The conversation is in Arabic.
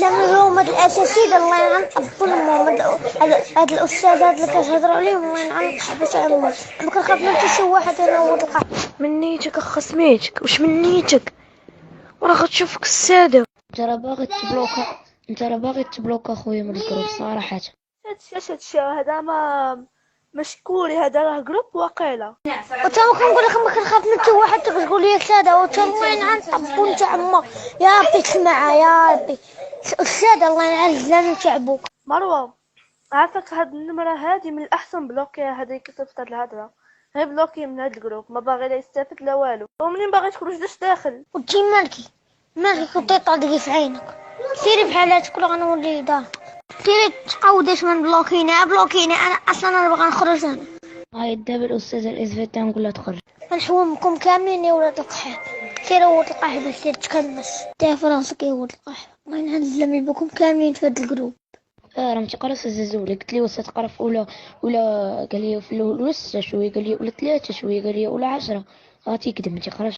الزمن هما الاساسيين الله ينعم كلهم هاد الاستاذات اللي كتهضروا عليهم الله ينعم حبس عمهم ما كنخاف من حتى شي واحد انا ولقى من نيتك اخا سميتك واش من نيتك وراه غتشوفك الساده. انت راه باغي تبلوكا خويا من الجروب صراحه. هادشي هذا ما مشكوري، هذا راه جروب واقيلا. وتا ما كنقول لك ما كنخاف من حتى واحد تقول لي ساده وتا الله ينعم طبو نتا عمو يا ربي تسمع يا ربي الساده الله ينعم الزمن تعبوك. مروه عافاك هاد النمره هادي من الاحسن بلوكيها، هذا يكتب في هاد الهضره غير بلوكي من هاد الجروب، ما باغي لا يستافد لا والو، ومنين باغي تخرج داش داخل. وانتي مالكي كنتي طالقي في عينك سيري بحالاتك ولا غنولي دار سيري تقوديش من بلوكيني انا اصلا انا باغا نخرج انا. هاي دابا الاستاذه الاسفيت نقول لها تخرج. نحومكم كاملين يا ولاد القحيط، سيروا ولاد القحيط سير تكنس تا في راسك يا ولاد القحيط ما نعزل بكم كاملين في هذا الجروب. راه متقرا في الزولي قلت لي واش تقرا في ولا قال لي في الاول ولا 6 شويه، قال لي ولا 3 شويه، قال لي ولا 10. تيكذب ما تيقراش.